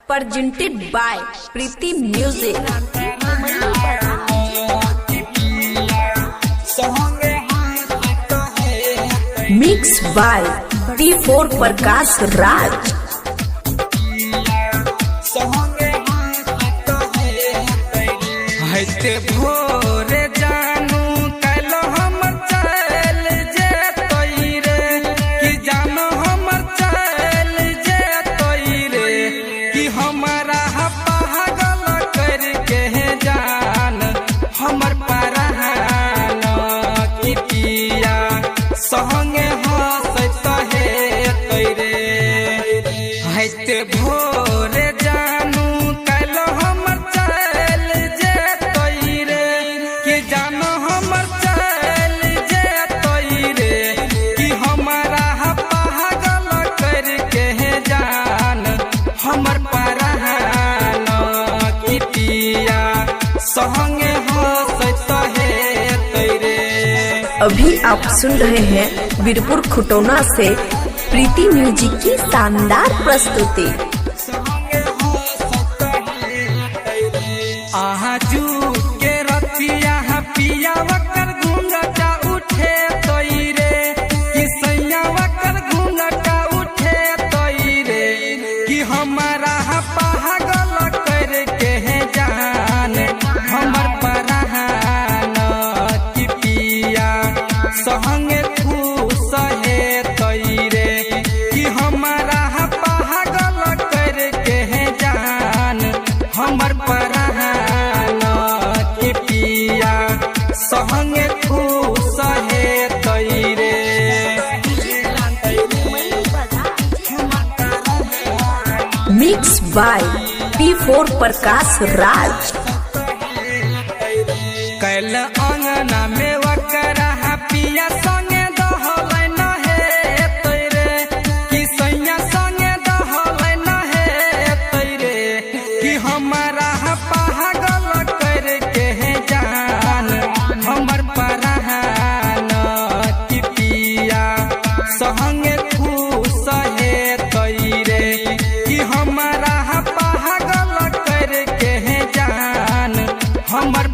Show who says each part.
Speaker 1: presented by Preeti Music. Mixed by P4 Prakash Raj.
Speaker 2: भोरे जानू कैलो हमर चल जे तोइरे कि जानू हमर चल जे तोइरे कि हमारा पागल करके जान हमर परान कि पिया संगे हंसत हे तोइरे हते भोरे जानू कैलो हमर चल जे तोइरे कि जानो हमर चल जे तोइरे कि हमारा पागल करके जान हमर परान कि पिया संगे हंसत हे तोइरे।
Speaker 1: अभी आप सुन रहे हैं वीरपुर खुटौना से प्रीति म्यूजिक की शानदार प्रस्तुति।
Speaker 2: आजू के रतिया पिया वकर घूंघटा उठे तोइरे कि सैया वकर घूंघटा उठे तोइरे कि हमारा पागल करके जान हमर परान कि पिया संगे खुश हे तोइरे कि हमारा पागल करके जान हमर परान कि पिया संगे खुश हे तोइरे।
Speaker 1: Mix by P4 Prakash Raj.
Speaker 2: कैल अंगना में वकरा पिया संगे दहलै न हे तोइरे कि सैया संगे दहलै न हे तोइरे कि हमारा पागल करके जान हमर परान कि पिया संगे खुश हे तोइरे कि हमारा पागल करके जान हमर